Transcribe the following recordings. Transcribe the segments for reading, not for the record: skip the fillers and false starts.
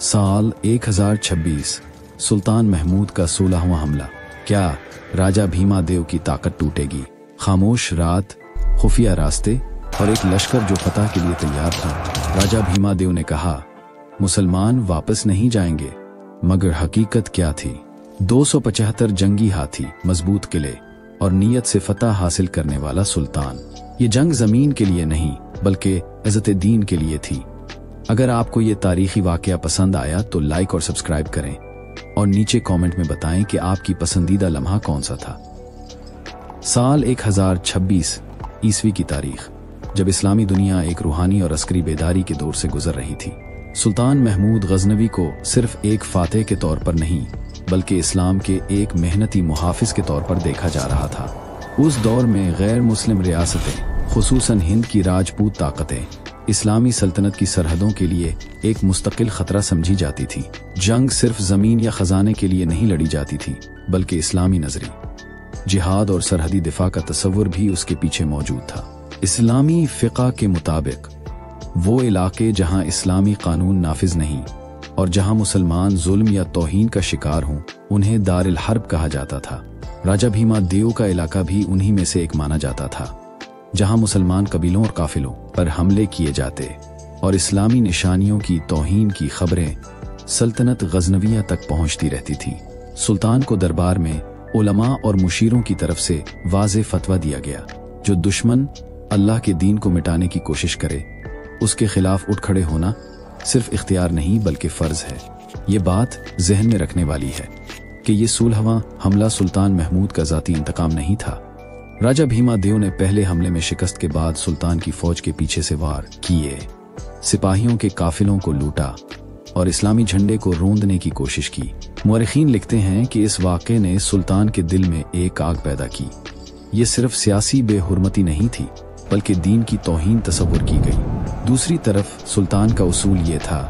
साल 1026 सुल्तान महमूद का 16वां हमला। क्या राजा भीमा देव की ताकत टूटेगी? खामोश रात, खुफिया रास्ते और एक लश्कर जो फतह के लिए तैयार था। राजा भीमा देव ने कहा, मुसलमान वापस नहीं जाएंगे। मगर हकीकत क्या थी? 275 जंगी हाथी, मजबूत किले और नीयत से फतह हासिल करने वाला सुल्तान। ये जंग जमीन के लिए नहीं बल्कि इज्जत दीन के लिए थी। अगर आपको ये तारीखी वाकया पसंद आया तो लाइक और सब्सक्राइब करें और नीचे कमेंट में बताएं कि आपकी पसंदीदा लम्हा कौन सा था। साल 1026 ईस्वी की तारीख, जब इस्लामी दुनिया एक रूहानी और अस्करी बेदारी के दौर से गुजर रही थी। सुल्तान महमूद गजनवी को सिर्फ एक फातेह के तौर पर नहीं बल्कि इस्लाम के एक मेहनती मुहाफिज के तौर पर देखा जा रहा था। उस दौर में गैर मुस्लिम रियासतें, खुसूसन हिंद की राजपूत ताकतें, इस्लामी सल्तनत की सरहदों के लिए एक मुस्तकिल खतरा समझी जाती थी। जंग सिर्फ जमीन या खजाने के लिए नहीं लड़ी जाती थी बल्कि इस्लामी नजरी, जिहाद और सरहदी दिफा का तस्वुर भी उसके पीछे मौजूद था। इस्लामी फिक़ा के मुताबिक वो इलाके जहां इस्लामी कानून नाफिज नहीं और जहां मुसलमान जुल्म या तौहीन का शिकार हों, उन्हें दारुल हर्ब कहा जाता था। राजा भीमा देव का इलाका भी उन्हीं में से एक माना जाता था, जहां मुसलमान कबीलों और काफिलों पर हमले किए जाते और इस्लामी निशानियों की तौहीन की खबरें सल्तनत गजनविया तक पहुंचती रहती थी। सुल्तान को दरबार में उलमा और मुशीरों की तरफ से वाज़े फतवा दिया गया, जो दुश्मन अल्लाह के दीन को मिटाने की कोशिश करे उसके खिलाफ उठ खड़े होना सिर्फ इख्तियार नहीं बल्कि फर्ज है। ये बात जहन में रखने वाली है कि ये 16वां हमला सुल्तान महमूद का जाती इंतकाम नहीं था। राजा भीमा देव ने पहले हमले में शिकस्त के बाद सुल्तान की फौज के पीछे से वार किए, सिपाहियों के काफिलों को लूटा और इस्लामी झंडे को रोंदने की कोशिश की। मुअर्रिखीन लिखते हैं कि इस वाक़े ने सुल्तान के दिल में एक आग पैदा की। ये सिर्फ सियासी बेहुरमती नहीं थी बल्कि दीन की तौहीन तस्वुर की गई। दूसरी तरफ सुल्तान का उसूल ये था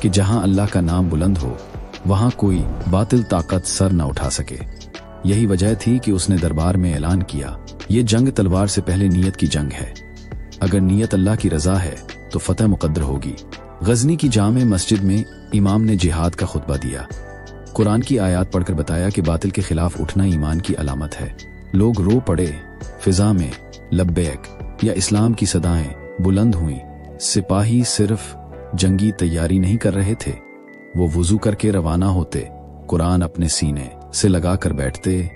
कि जहां अल्लाह का नाम बुलंद हो वहां कोई बातिल ताकत सर न उठा सके। यही वजह थी कि उसने दरबार में ऐलान किया, ये जंग तलवार से पहले नीयत की जंग है। अगर नीयत अल्लाह की रजा है तो फतह मुकद्दर होगी। गजनी की जामे मस्जिद में इमाम ने जिहाद का खुतबा दिया, कुरान की आयत पढ़कर बताया कि बातिल के खिलाफ उठना ईमान की अलामत है। लोग रो पड़े, फिजा में लब्बैक या इस्लाम की सदाएं बुलंद हुई। सिपाही सिर्फ जंगी तैयारी नहीं कर रहे थे, वो वुजू करके रवाना होते, कुरान अपने सीने से लगा कर बैठते,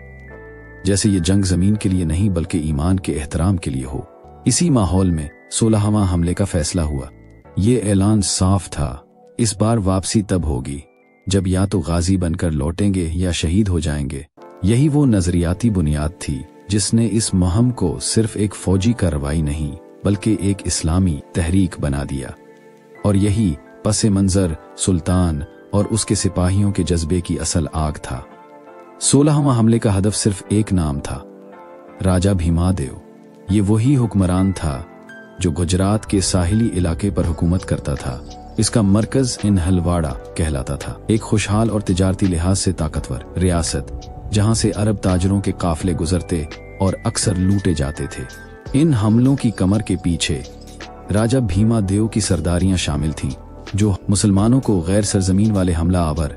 जैसे ये जंग जमीन के लिए नहीं बल्कि ईमान के एहतराम के लिए हो। इसी माहौल में 16वां हमले का फैसला हुआ। ये ऐलान साफ था, इस बार वापसी तब होगी जब या तो गाजी बनकर लौटेंगे या शहीद हो जाएंगे। यही वो नजरियाती बुनियाद थी जिसने इस मुहिम को सिर्फ एक फौजी कार्रवाई नहीं बल्कि एक इस्लामी तहरीक बना दिया। और यही पसे मंजर सुल्तान और उसके सिपाहियों के जज्बे की असल आग था। 16वां हमले का हदफ सिर्फ एक नाम था, राजा भीमा देव। ये वही हुक्मरान था जो गुजरात के साहिली इलाके पर हुकूमत करता था। इसका मरकज इनहलवाड़ा कहलाता था, एक खुशहाल और तिजारती लिहाज से ताकतवर रियासत जहां से अरब ताजरों के काफले गुजरते और अक्सर लूटे जाते थे। इन हमलों की कमर के पीछे राजा भीमा देव की सरदारियां शामिल थीं, जो मुसलमानों को गैर सरजमीन वाले हमला आवर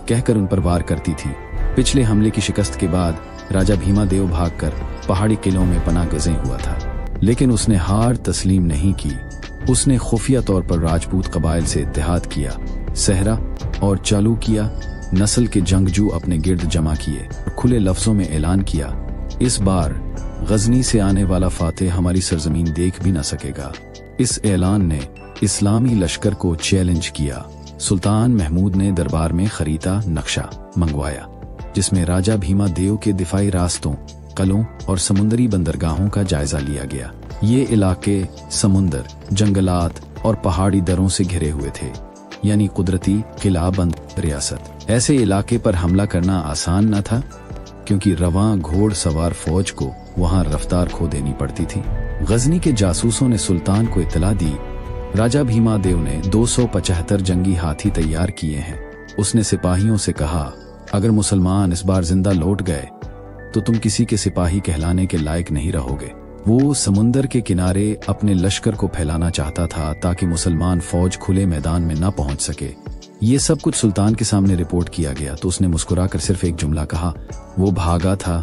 कहकर उन पर वार करती थीं। पिछले हमले की शिकस्त के बाद राजा भीमा देव भागकर पहाड़ी किलों में पनाह गज़े हुआ था, लेकिन उसने हार तस्लीम नहीं की। उसने खुफिया तौर पर राजपूत कबाइल से इत्तेहाद किया, सहरा और चालुकिया नस्ल के जंगजू अपने गिर्द जमा किए और खुले लफ्जों में ऐलान किया, इस बार गजनी से आने वाला फातेह हमारी सरजमीन देख भी न सकेगा। इस ऐलान ने इस्लामी लश्कर को चैलेंज किया। सुल्तान महमूद ने दरबार में खरीदा नक्शा मंगवाया, जिसमें राजा भीमा देव के दिफाई रास्तों, कलों और समुद्री बंदरगाहों का जायजा लिया गया। ये इलाके समुंदर, जंगलात और पहाड़ी दरों से घिरे हुए थे, यानी कुदरती किलाबंद रियासत। ऐसे इलाके पर हमला करना आसान न था क्योंकि रवां घोड़ सवार फौज को वहां रफ्तार खो देनी पड़ती थी। गजनी के जासूसों ने सुल्तान को इत्तला दी, राजा भीमा देव ने 275 जंगी हाथी तैयार किए हैं। उसने सिपाहियों से कहा, अगर मुसलमान इस बार जिंदा लौट गए तो तुम किसी के सिपाही कहलाने के लायक नहीं रहोगे। वो समुंदर के किनारे अपने लश्कर को फैलाना चाहता था ताकि मुसलमान फौज खुले मैदान में न पहुंच सके। ये सब कुछ सुल्तान के सामने रिपोर्ट किया गया तो उसने मुस्कुराकर सिर्फ एक जुमला कहा, वो भागा था,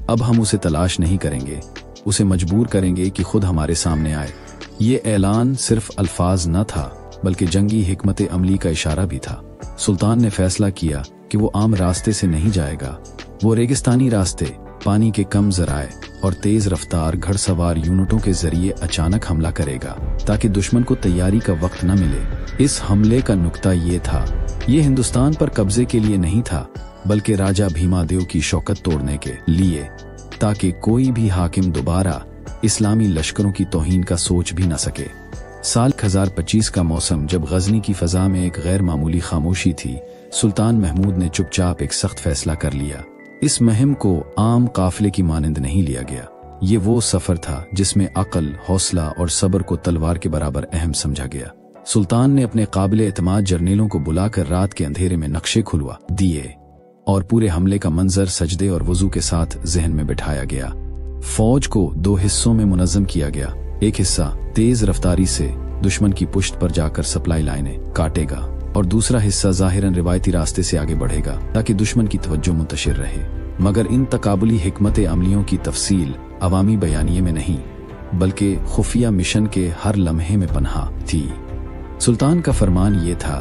अब हम उसे तलाश नहीं करेंगे, उसे मजबूर करेंगे कि खुद हमारे सामने आए। ये ऐलान सिर्फ अल्फाज न था बल्कि जंगी हिकमत अमली का इशारा भी था। सुल्तान ने फैसला किया कि वो आम रास्ते से नहीं जाएगा, वो रेगिस्तानी रास्ते, पानी के कम जराए और तेज रफ्तार घड़सवार यूनिटों के जरिए अचानक हमला करेगा ताकि दुश्मन को तैयारी का वक्त न मिले। इस हमले का नुक्ता ये था, ये हिंदुस्तान पर कब्जे के लिए नहीं था बल्कि राजा भीमादेव की शौकत तोड़ने के लिए, ताकि कोई भी हाकिम दोबारा इस्लामी लश्करों की तौहीन का सोच भी न सके। साल 1025 का मौसम जब गजनी की फजा में एक गैर मामूली खामोशी थी, सुल्तान महमूद ने चुपचाप एक सख्त फैसला कर लिया। इस मुहिम को आम काफिले की मानंद नहीं लिया गया। ये वो सफर था जिसमें अक्ल, हौसला और सब्र को तलवार के बराबर अहम समझा गया। सुल्तान ने अपने काबिल एतमाद जर्नेलों को बुलाकर रात के अंधेरे में नक्शे खुलवा दिए और पूरे हमले का मंजर सजदे और वजू के साथ जहन में बिठाया गया। फौज को 2 हिस्सों में मुनज़्ज़म किया गया। एक हिस्सा तेज रफ्तारी से दुश्मन की पुश्त पर जाकर सप्लाई लाइनें काटेगा और दूसरा हिस्सा ज़ाहिरन रिवायती रास्ते से आगे बढ़ेगा ताकि दुश्मन की तवज्जो मुंतशिर रहे। मगर इन तकाबुली हिकमत अमलियों की तफसील अवामी बयानिए में नहीं बल्कि खुफिया मिशन के हर लम्हे में पन्हा थी। सुल्तान का फरमान ये था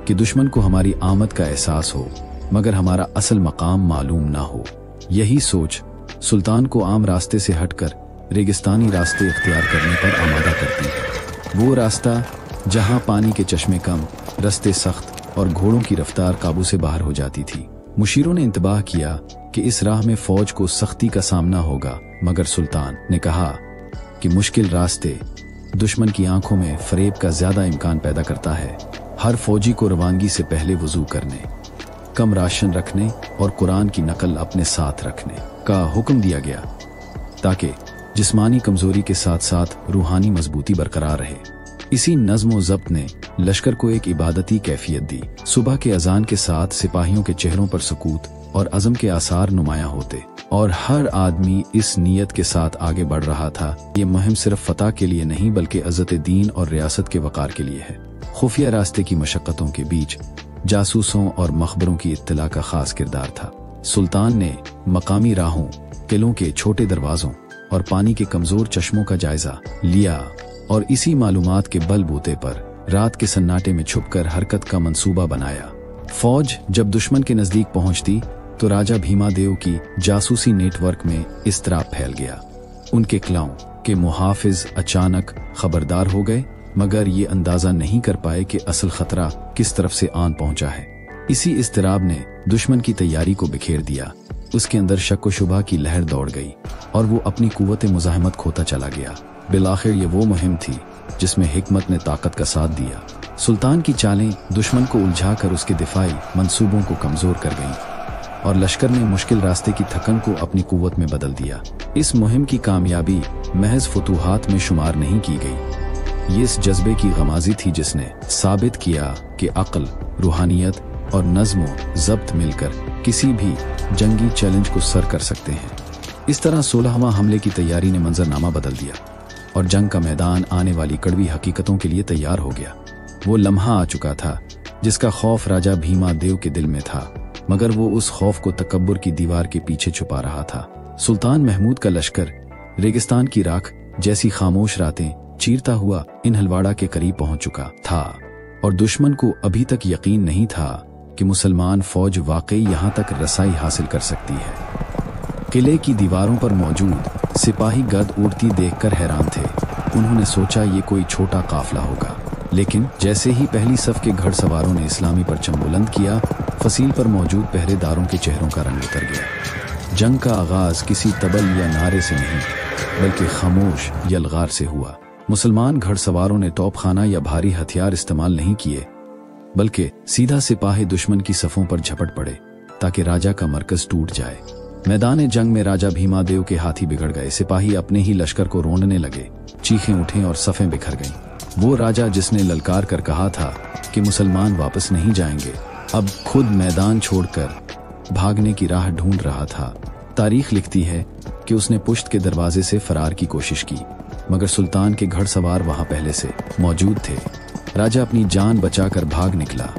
कि दुश्मन को हमारी आमद का एहसास हो मगर हमारा असल मकाम मालूम ना हो। यही सोच सुल्तान को आम रास्ते से हटकर रेगिस्तानी रास्ते इख्तियार करने पर आमादा करती है। वो रास्ता जहां पानी के चश्मे कम, रास्ते सख्त और घोड़ों की रफ्तार काबू से बाहर हो जाती थी। मुशीरों ने इंतबाह किया कि इस राह में फौज को सख्ती का सामना होगा, मगर सुल्तान ने कहा कि मुश्किल रास्ते दुश्मन की आंखों में फरेब का ज्यादा इम्कान पैदा करता है। हर फौजी को रवानगी से पहले वजू करने, कम राशन रखने और कुरान की नकल अपने साथ रखने का हुक्म दिया गया ताकि जिस्मानी कमजोरी के साथ साथ रूहानी मजबूती बरकरार रहे। इसी नज़्म व ज़ब्त ने लश्कर को एक इबादती कैफियत दी। सुबह के अजान के साथ सिपाहियों के चेहरों पर सकूत और अज़म के आसार नुमायां होते और हर आदमी इस नीयत के साथ आगे बढ़ रहा था, ये मुहिम सिर्फ फतह के लिए नहीं बल्कि इज़्ज़त दीन और रियासत के वक़ार के लिए है। खुफिया रास्ते की मशक्क़तों के बीच जासूसों और मखबरों की इत्तला का खास किरदार था। सुल्तान ने मकामी राहों, किलों के छोटे दरवाजों और पानी के कमजोर चश्मों का जायजा लिया और इसी मालूमात के बलबूते पर रात के सन्नाटे में छुपकर हरकत का मंसूबा बनाया। फौज जब दुश्मन के नजदीक पहुंचती तो राजा भीमादेव की जासूसी नेटवर्क में इस्तराब फैल गया। उनके क्लाओं के मुहाफिज अचानक खबरदार हो गए, मगर ये अंदाजा नहीं कर पाए कि असल खतरा किस तरफ से आन पहुंचा है। इसी इस्तराब ने दुश्मन की तैयारी को बिखेर दिया। उसके अंदर शक व शुबा की लहर दौड़ गई और वो अपनी कुव्वत मुज़ाहमत खोता चला गया। बिलाखिर ये वो मुहिम थी जिसमें हिकमत ने ताकत का साथ दिया। सुल्तान की चालें दुश्मन को उलझाकर उसके दिफाई मंसूबों को कमजोर कर गईं और लश्कर ने मुश्किल रास्ते की थकन को अपनी कुव्वत में बदल दिया। इस मुहिम की कामयाबी महज फतूहात में शुमार नहीं की गई, ये इस जज्बे की गमाजी थी जिसने साबित किया कि अक्ल, रूहानियत और नज़्म ज़ब्त मिलकर किसी भी जंगी चैलेंज को सर कर सकते हैं। इस तरह 16वां हमले की तैयारी ने मंजरनामा बदल दिया और जंग का मैदान आने वाली कड़वी हकीकतों के लिए तैयार हो गया। वो लम्हा आ चुका था जिसका खौफ राजा भीमादेव के दिल में था, मगर वो उस खौफ को तकब्बुर की दीवार के पीछे छुपा रहा था। सुल्तान महमूद का लश्कर रेगिस्तान की राख जैसी खामोश रातें चीरता हुआ इन हलवाड़ा के करीब पहुंच चुका था और दुश्मन को अभी तक यकीन नहीं था कि मुसलमान फौज वाकई यहां तक रसाई हासिल कर सकती है। किले की दीवारों पर मौजूद सिपाही गद उड़ती देखकर हैरान थे। उन्होंने सोचा ये कोई छोटा काफिला होगा, लेकिन जैसे ही पहली सफ के घड़सवारों ने इस्लामी परचम बुलंद किया, फसील पर मौजूद पहरेदारों के चेहरों का रंग उतर गया। जंग का आगाज किसी तबल या नारे से नहीं बल्कि खामोश यलगार से हुआ। मुसलमान घड़सवारों ने तोपखाना या भारी हथियार इस्तेमाल नहीं किए, बल्कि सीधा सिपाही दुश्मन की सफों पर झपट पड़े ताकि राजा का मरकज टूट जाए। मैदान जंग में राजा भीमादेव के हाथी बिगड़ गए। सिपाही अपने ही लश्कर को रोंदने लगे, चीखें उठें और सफें बिखर गईं। वो राजा जिसने ललकार कर कहा था कि मुसलमान वापस नहीं जाएंगे, अब खुद मैदान छोड़कर भागने की राह ढूंढ रहा था। तारीख लिखती है कि उसने पुश्त के दरवाजे से फरार की कोशिश की, मगर सुल्तान के घड़सवार वहां पहले से मौजूद थे। राजा अपनी जान बचाकर भाग निकला,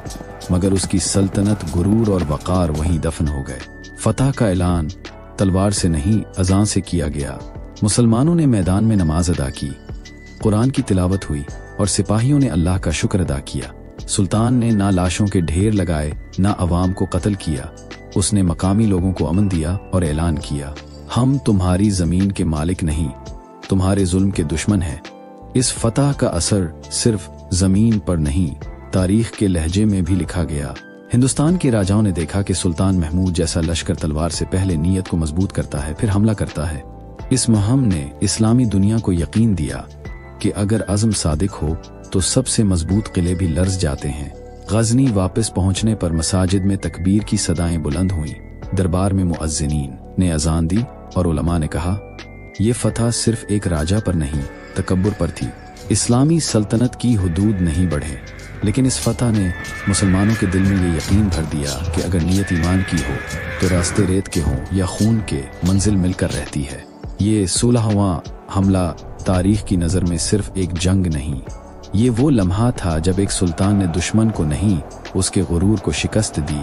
मगर उसकी सल्तनत, गुरूर और वक़ार वहीं दफन हो गए। फतह का ऐलान तलवार से नहीं, अज़ान से किया गया। मुसलमानों ने मैदान में नमाज अदा की, कुरान की तिलावत हुई और सिपाहियों ने अल्लाह का शुक्र अदा किया। सुल्तान ने ना लाशों के ढेर लगाए, ना अवाम को कत्ल किया। उसने मकामी लोगों को अमन दिया और ऐलान किया, हम तुम्हारी जमीन के मालिक नहीं, तुम्हारे जुल्म के दुश्मन हैं। इस फतह का असर सिर्फ जमीन पर नहीं, तारीख के लहजे में भी लिखा गया। हिंदुस्तान के राजाओं ने देखा कि सुल्तान महमूद जैसा लश्कर तलवार से पहले नीयत को मजबूत करता है, फिर हमला करता है। इस मुहिम ने इस्लामी दुनिया को यकीन दिया कि अगर अज़्म सादिक हो तो सबसे मजबूत किले भी लर्ज जाते हैं। गजनी वापस पहुंचने पर मसाजिद में तकबीर की सदाएं बुलंद हुईं। दरबार में मुअज्जिनीन ने अजान दी और उलमा ने कहा, ये फतह सिर्फ एक राजा पर नहीं, तकब्बुर पर थी। इस्लामी सल्तनत की हुदूद नहीं बढ़े, लेकिन इस फतह ने मुसलमानों के दिल में ये यकीन भर दिया कि अगर नीयत ईमान की हो तो रास्ते रेत के हों या खून के, मंजिल मिलकर रहती है। ये 16वां हमला तारीख की नज़र में सिर्फ एक जंग नहीं, ये वो लम्हा था जब एक सुल्तान ने दुश्मन को नहीं, उसके गुरूर को शिकस्त दी